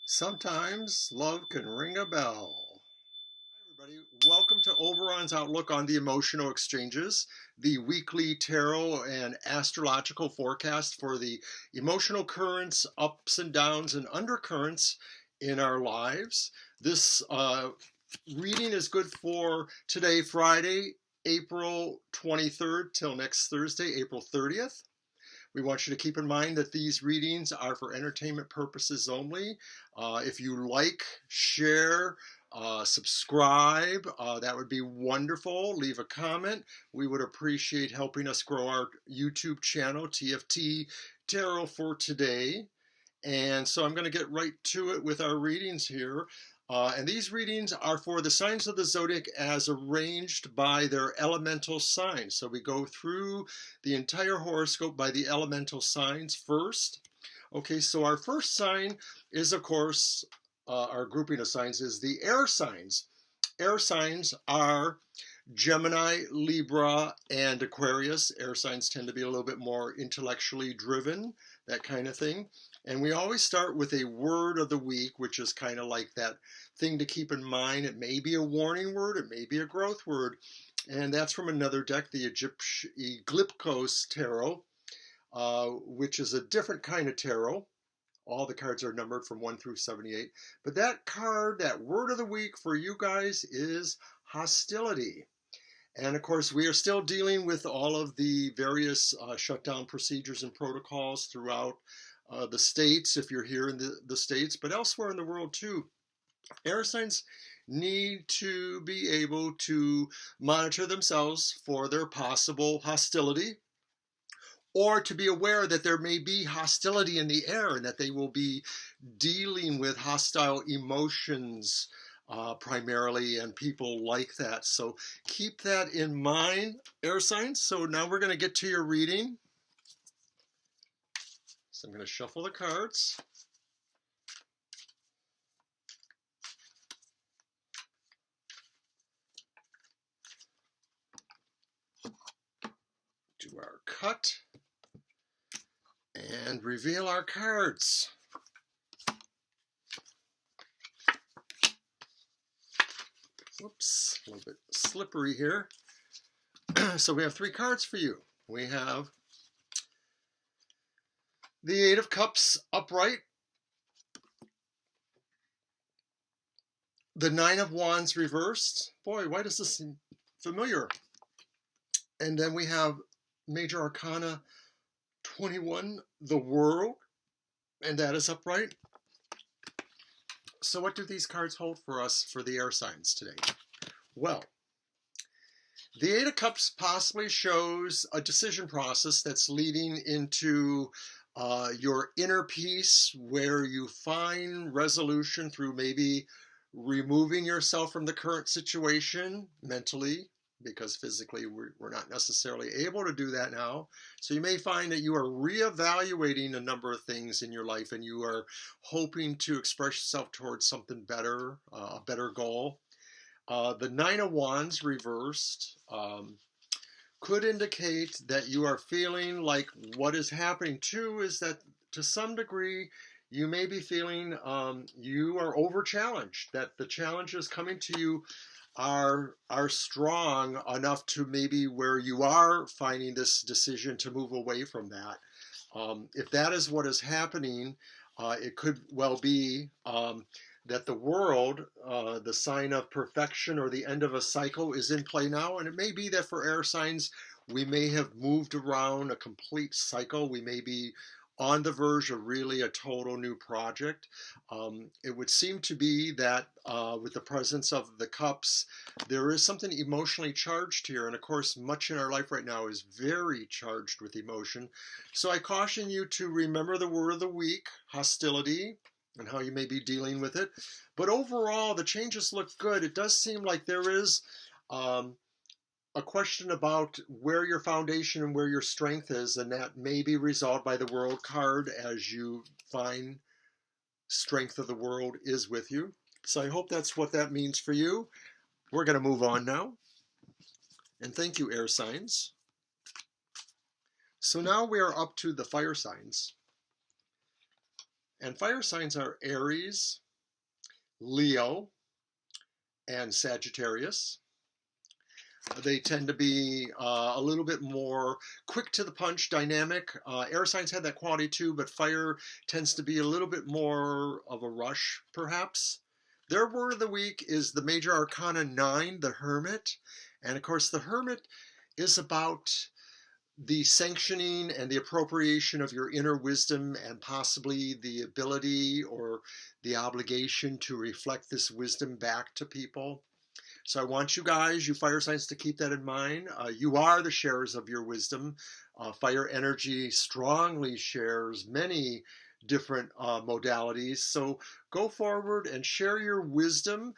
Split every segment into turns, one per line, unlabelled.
Sometimes love can ring a bell. Hi, everybody. Welcome to Oberon's Outlook on the Emotional Exchanges, the weekly tarot and astrological forecast for the emotional currents, ups and downs, and undercurrents in our lives. This reading is good for today, Friday, April 23rd, till next Thursday, April 30th. We want you to keep in mind that these readings are for entertainment purposes only. If you like, share, subscribe, that would be wonderful. Leave a comment. We would appreciate helping us grow our YouTube channel, TFT Tarot for Today. And so I'm going to get right to it with our readings here. And these readings are for the signs of the zodiac as arranged by their elemental signs. So we go through the entire horoscope by the elemental signs first. Okay, so our first sign is, of course, our grouping of signs is the air signs. Air signs are Gemini, Libra, and Aquarius. Air signs tend to be a little bit more intellectually driven, that kind of thing. And we always start with a word of the week, which is kind of like that thing to keep in mind. It may be a warning word, it may be a growth word. And that's from another deck, the Eclipse Tarot, which is a different kind of tarot. All the cards are numbered from 1 through 78. But that card, that word of the week for you guys is hostility. And of course, we are still dealing with all of the various shutdown procedures and protocols throughout the states, if you're here in the states, but elsewhere in the world too. Air signs need to be able to monitor themselves for their possible hostility, or to be aware that there may be hostility in the air and that they will be dealing with hostile emotions primarily, and people like that. So keep that in mind, air signs. So now we're going to get to your reading. So I'm going to shuffle the cards. Do our cut and reveal our cards. Whoops, a little bit slippery here. So we have 3 cards for you. We have the 8 of Cups upright, the 9 of Wands reversed. Boy, why does this seem familiar? And then we have Major Arcana 21, the World, and that is upright. So what do these cards hold for us for the air signs today? Well, the 8 of Cups possibly shows a decision process that's leading into your inner peace, where you find resolution through maybe removing yourself from the current situation mentally, because physically we're not necessarily able to do that now. So you may find that you are reevaluating a number of things in your life, and you are hoping to express yourself towards something better, a better goal. The 9 of Wands reversed could indicate that you are feeling like what is happening too is that to some degree you may be feeling you are over challenged, that the challenges coming to you are strong enough to maybe where you are finding this decision to move away from that. If that is what is happening, it could well be that the world, the sign of perfection or the end of a cycle, is in play now. And it may be that for air signs, we may have moved around a complete cycle. We may be on the verge of really a total new project. It would seem to be that with the presence of the cups, there is something emotionally charged here. And of course, much in our life right now is very charged with emotion. So I caution you to remember the word of the week, hostility, and how you may be dealing with it. But overall, the changes look good. It does seem like there is a question about where your foundation and where your strength is, and that may be resolved by the World card as you find strength of the world is with you. So I hope that's what that means for you. We're going to move on now. And thank you, air signs. So now we are up to the fire signs. And fire signs are Aries, Leo, and Sagittarius. They tend to be a little bit more quick to the punch, dynamic. Air signs have that quality too, but fire tends to be a little bit more of a rush, perhaps. Their word of the week is the Major Arcana 9, the Hermit. And of course, the Hermit is about the sanctioning and the appropriation of your inner wisdom and possibly the ability or the obligation to reflect this wisdom back to people. So I want you guys, you fire signs, to keep that in mind. You are the sharers of your wisdom. Fire energy strongly shares many different modalities. So go forward and share your wisdom.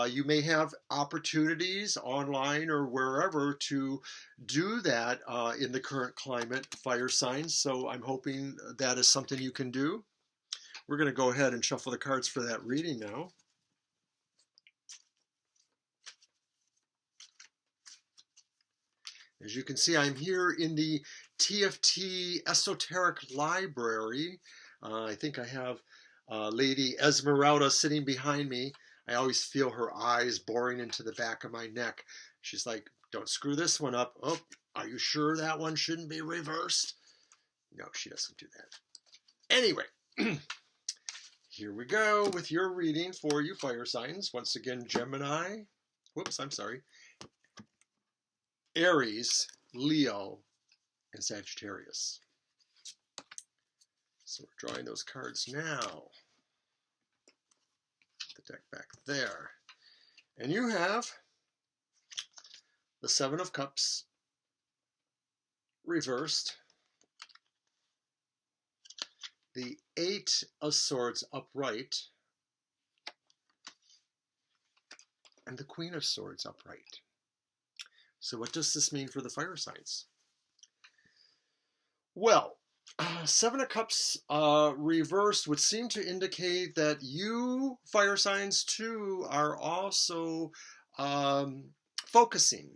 You may have opportunities online or wherever to do that in the current climate, fire signs. So I'm hoping that is something you can do. We're going to go ahead and shuffle the cards for that reading now. As you can see, I'm here in the TFT Esoteric Library. I think I have Lady Esmeralda sitting behind me. I always feel her eyes boring into the back of my neck. She's like, don't screw this one up. Oh, are you sure that one shouldn't be reversed? No, she doesn't do that. Anyway, here we go with your reading for you fire signs. Once again, Gemini. Whoops, I'm sorry. Aries, Leo, and Sagittarius. So we're drawing those cards now. Put the deck back there. And you have the Seven of Cups reversed, the Eight of Swords upright, and the Queen of Swords upright. So what does this mean for the fire signs? Well, Seven of Cups reversed would seem to indicate that you, fire signs, too, are also focusing.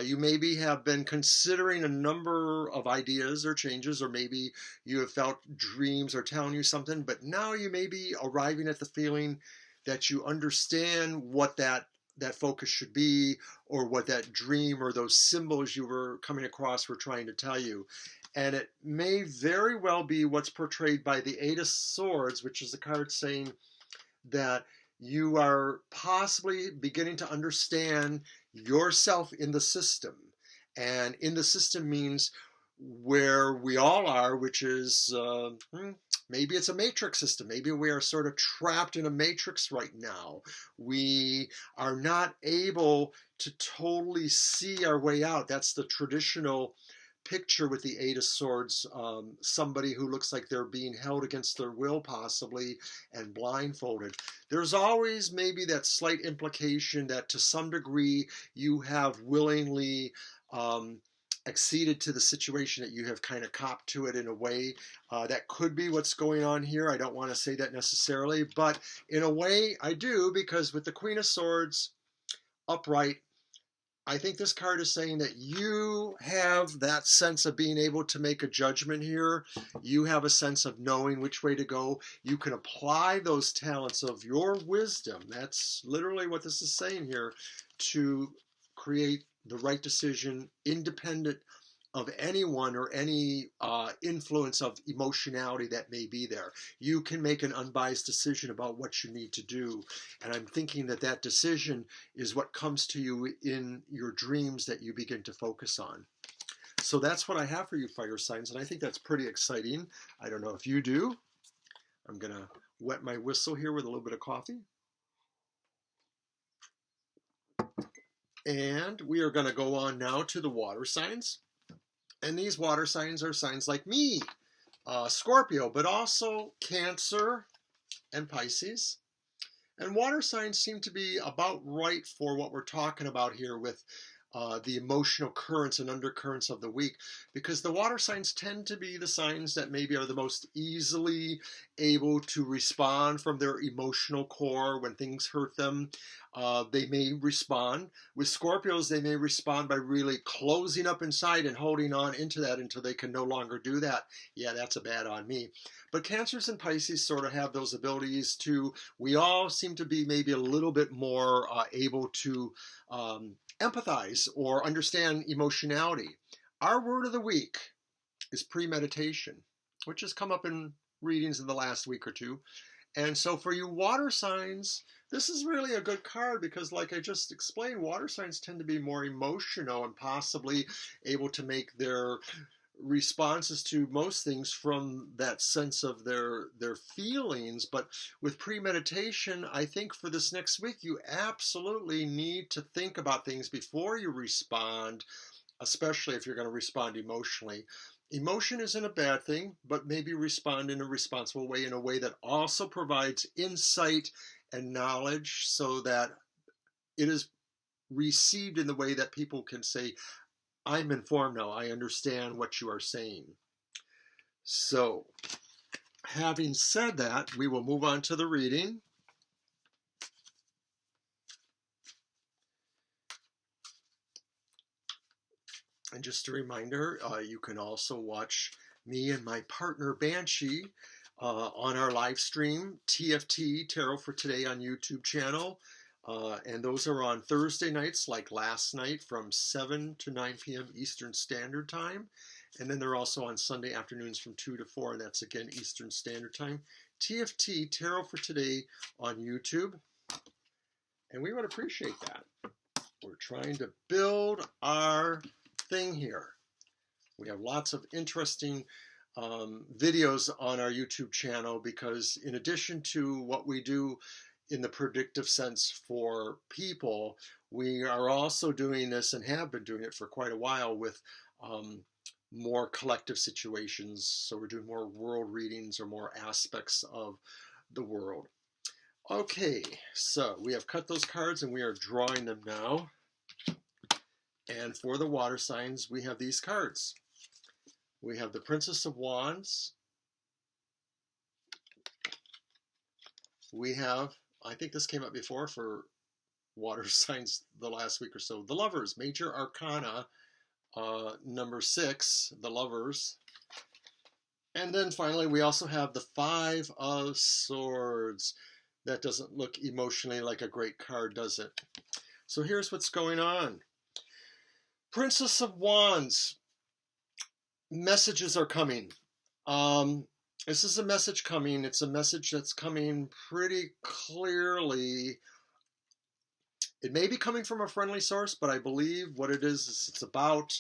You maybe have been considering a number of ideas or changes, or maybe you have felt dreams are telling you something, but now you may be arriving at the feeling that you understand what that focus should be, or what that dream or those symbols you were coming across were trying to tell you. And it may very well be what's portrayed by the Eight of Swords, which is a card saying that you are possibly beginning to understand yourself in the system. And in the system means where we all are, which is maybe it's a matrix system. Maybe we are sort of trapped in a matrix right now. We are not able to totally see our way out. That's the traditional picture with the Eight of Swords, somebody who looks like they're being held against their will possibly and blindfolded. There's always maybe that slight implication that to some degree you have willingly acceded to the situation, that you have kind of copped to it in a way. That could be what's going on here. I don't want to say that necessarily, but in a way I do, because with the Queen of Swords upright, I think this card is saying that you have that sense of being able to make a judgment here. You have a sense of knowing which way to go. You can apply those talents of your wisdom. That's literally what this is saying here, to create the right decision independent of anyone or any influence of emotionality that may be there. You can make an unbiased decision about what you need to do. And I'm thinking that that decision is what comes to you in your dreams that you begin to focus on. So that's what I have for you, fire signs, and I think that's pretty exciting. I don't know if you do. I'm going to wet my whistle here with a little bit of coffee. And we are going to go on now to the water signs. And these water signs are signs like me, Scorpio, but also Cancer and Pisces. And water signs seem to be about right for what we're talking about here with the emotional currents and undercurrents of the week, because the water signs tend to be the signs that maybe are the most easily able to respond from their emotional core when things hurt them. They may respond. With Scorpios, they may respond by really closing up inside and holding on into that until they can no longer do that. Yeah, that's a bad on me. But Cancers and Pisces sort of have those abilities too. We all seem to be maybe a little bit more able to empathize or understand emotionality. Our word of the week is premeditation, which has come up in readings in the last week or two. And so for you water signs, this is really a good card because, like I just explained, water signs tend to be more emotional and possibly able to make their responses to most things from that sense of their feelings. But with premeditation, I think for this next week, you absolutely need to think about things before you respond, especially if you're going to respond emotionally. Emotion isn't a bad thing, but maybe respond in a responsible way, in a way that also provides insight and knowledge so that it is received in the way that people can say, I'm informed now, I understand what you are saying. So, having said that, we will move on to the reading. And just a reminder, you can also watch me and my partner Banshee on our live stream, TFT, Tarot for Today on YouTube channel. And those are on Thursday nights, like last night, from 7 to 9 p.m. Eastern Standard Time. And then they're also on Sunday afternoons from 2 to 4, and that's again Eastern Standard Time. TFT, Tarot for Today on YouTube. And we would appreciate that. We're trying to build our thing here. We have lots of interesting videos on our YouTube channel because in addition to what we do in the predictive sense for people, we are also doing this and have been doing it for quite a while with more collective situations. So we're doing more world readings or more aspects of the world. Okay, so we have cut those cards and we are drawing them now. And for the water signs, we have these cards. We have the Princess of Wands. We have, I think this came up before for water signs the last week or so, the Lovers, Major Arcana, number 6, the Lovers. And then finally, we also have the Five of Swords. That doesn't look emotionally like a great card, does it? So here's what's going on. Princess of Wands, messages are coming. This is a message coming. It's a message that's coming pretty clearly. It may be coming from a friendly source, but I believe what it is it's about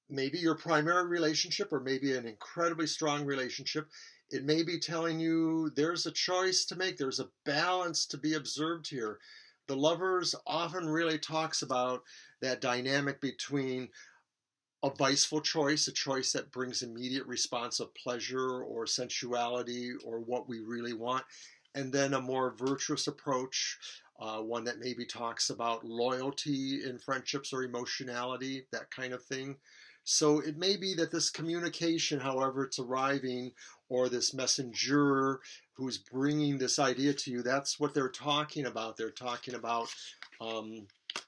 maybe your primary relationship or maybe an incredibly strong relationship. It may be telling you there's a choice to make. There's a balance to be observed here. The Lovers often really talks about that dynamic between a viceful choice, a choice that brings immediate response of pleasure or sensuality or what we really want, and then a more virtuous approach, one that maybe talks about loyalty in friendships or emotionality, that kind of thing. So it may be that this communication, however it's arriving, or this messenger who's bringing this idea to you, that's what they're talking about. They're talking about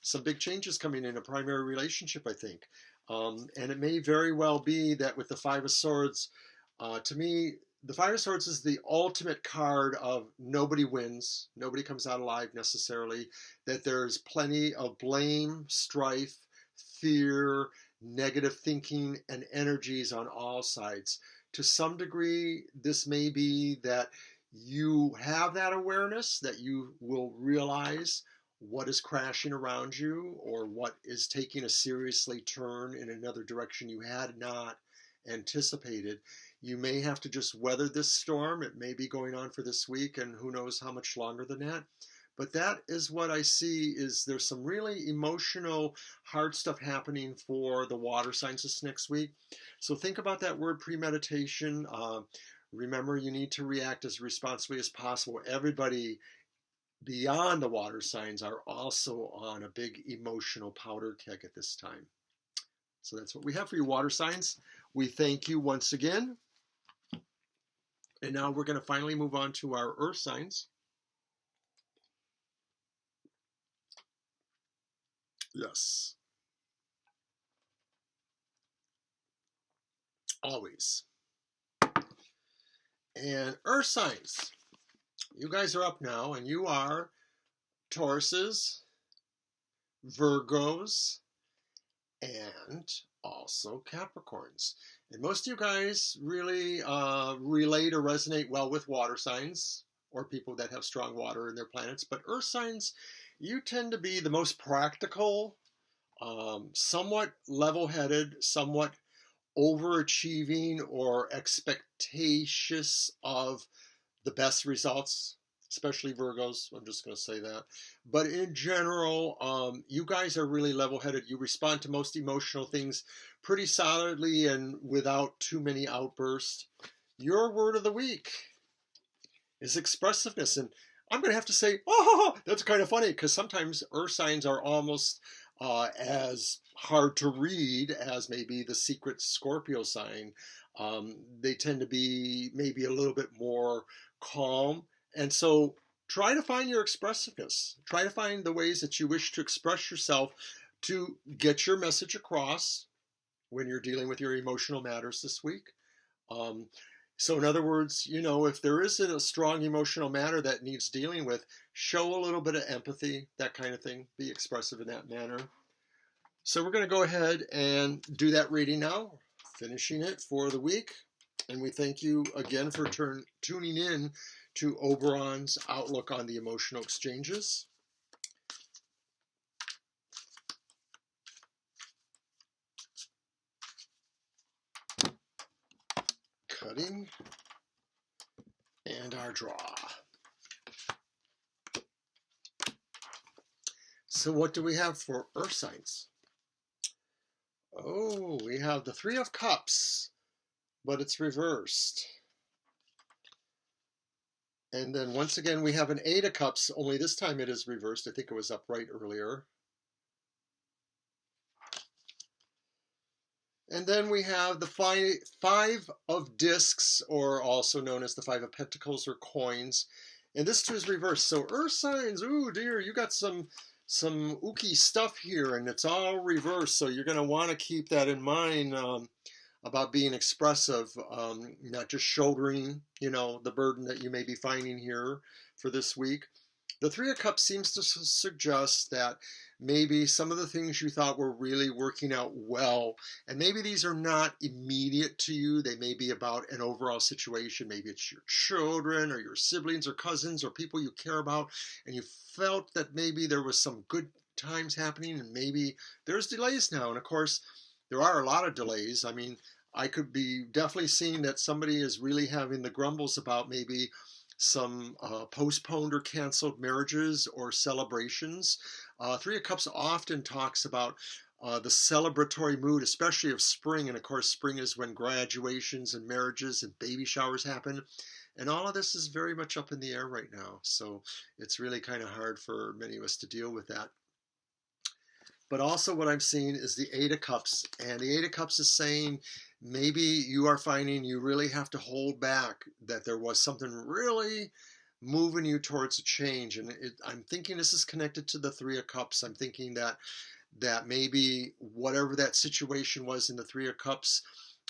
some big changes coming in a primary relationship, I think. And it may very well be that with the Five of Swords, to me, the Five of Swords is the ultimate card of nobody wins, nobody comes out alive necessarily, that there's plenty of blame, strife, fear, negative thinking, and energies on all sides. To some degree, this may be that you have that awareness, that you will realize what is crashing around you or what is taking a seriously turn in another direction you had not anticipated. You may have to just weather this storm. It may be going on for this week and who knows how much longer than that. But that is what I see is there's some really emotional, hard stuff happening for the water signs this next week. So think about that word premeditation. Remember, you need to react as responsibly as possible. Everybody beyond the water signs are also on a big emotional powder keg at this time. So that's what we have for you, water signs. We thank you once again. And now we're going to finally move on to our earth signs. Yes. Always. And earth signs. You guys are up now, and you are Tauruses, Virgos, and also Capricorns. And most of you guys really relate or resonate well with water signs or people that have strong water in their planets. But earth signs, you tend to be the most practical, somewhat level-headed, somewhat overachieving or expectatious of the best results, especially Virgos. I'm just going to say that. But in general, you guys are really level-headed. You respond to most emotional things pretty solidly and without too many outbursts. Your word of the week is expressiveness. And I'm going to have to say, oh, that's kind of funny, because sometimes earth signs are almost as hard to read as maybe the secret Scorpio sign. They tend to be maybe a little bit more calm. And so try to find your expressiveness. Try to find the ways that you wish to express yourself to get your message across when you're dealing with your emotional matters this week. So in other words, you know, if there isn't a strong emotional matter that needs dealing with, show a little bit of empathy, that kind of thing. Be expressive in that manner. So we're going to go ahead and do that reading now, finishing it for the week. And we thank you again for tuning in to Oberon's Outlook on the Emotional Exchanges. Cutting. And our draw. So what do we have for earth signs? Oh, we have the Three of Cups, but it's reversed. And then once again, we have an Eight of Cups, only this time it is reversed. I think it was upright earlier. And then we have the Five of Discs, or also known as the Five of Pentacles or coins. And this too is reversed. So earth signs, ooh dear, you got some ooky stuff here, and it's all reversed. So you're going to want to keep that in mind about being expressive, not just shouldering, you know, the burden that you may be finding here for this week. The Three of Cups seems to suggest that maybe some of the things you thought were really working out well, and maybe these are not immediate to you. They may be about an overall situation. Maybe it's your children or your siblings or cousins or people you care about, and you felt that maybe there was some good times happening, and maybe there's delays now. And of course, there are a lot of delays. I mean, I could be definitely seeing that somebody is really having the grumbles about maybe some postponed or canceled marriages or celebrations. Three of Cups often talks about the celebratory mood, especially of spring. And of course, spring is when graduations and marriages and baby showers happen. And all of this is very much up in the air right now. So it's really kind of hard for many of us to deal with that. But also what I'm seeing is the Eight of Cups. And the Eight of Cups is saying maybe you are finding you really have to hold back, that there was something really moving you towards a change. And I'm thinking this is connected to the Three of Cups. I'm thinking that maybe whatever that situation was in the Three of Cups,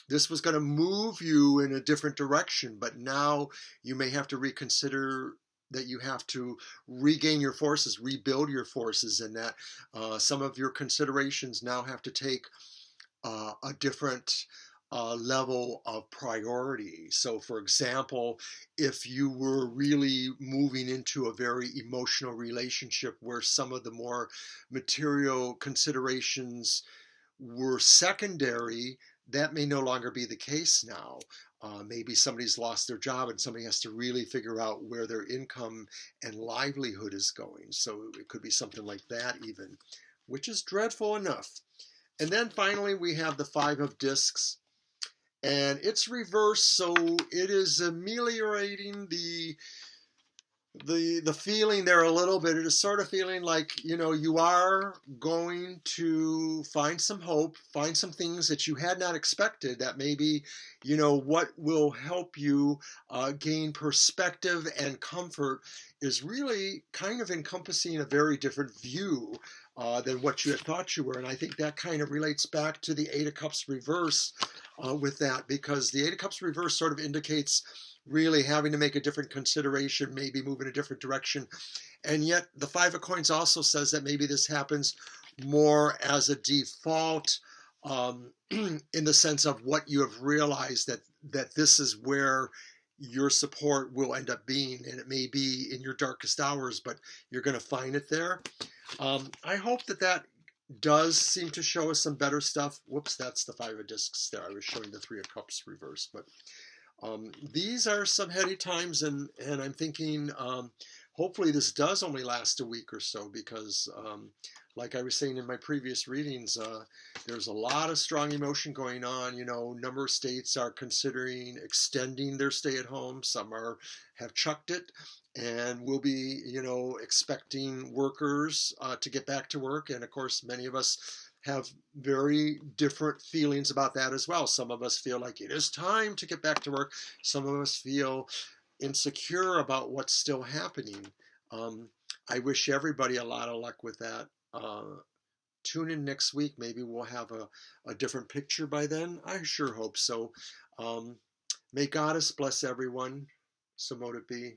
this was going to move you in a different direction. But now you may have to reconsider that you have to regain your forces, rebuild your forces, and that some of your considerations now have to take a different level of priority. So for example, if you were really moving into a very emotional relationship where some of the more material considerations were secondary, that may no longer be the case now. Maybe somebody's lost their job and somebody has to really figure out where their income and livelihood is going. So it could be something like that even, which is dreadful enough. And then finally, we have the Five of Discs. And it's reversed, so it is ameliorating the feeling there a little bit. It is sort of feeling like, you are going to find some hope, find some things that you had not expected, that maybe, what will help you gain perspective and comfort is really kind of encompassing a very different view than what you had thought you were. And I think that kind of relates back to the Eight of Cups reverse with that, because the Eight of Cups reverse sort of indicates really having to make a different consideration, maybe move in a different direction. And yet the Five of Coins also says that maybe this happens more as a default, in the sense of what you have realized that this is where your support will end up being. And it may be in your darkest hours, but you're going to find it there. I hope that does seem to show us some better stuff. Whoops, that's the Five of Discs there. I was showing the Three of Cups reverse, but these are some heady times, and I'm thinking hopefully this does only last a week or so, because like I was saying in my previous readings, there's a lot of strong emotion going on. A number of states are considering extending their stay-at-home. Some have chucked it, and will be, expecting workers to get back to work. And of course, many of us have very different feelings about that as well. Some of us feel like it is time to get back to work. Some of us feel insecure about what's still happening. I wish everybody a lot of luck with that. Tune in next week. Maybe we'll have a different picture by then. I sure hope so. May Goddess bless everyone. So mote it be.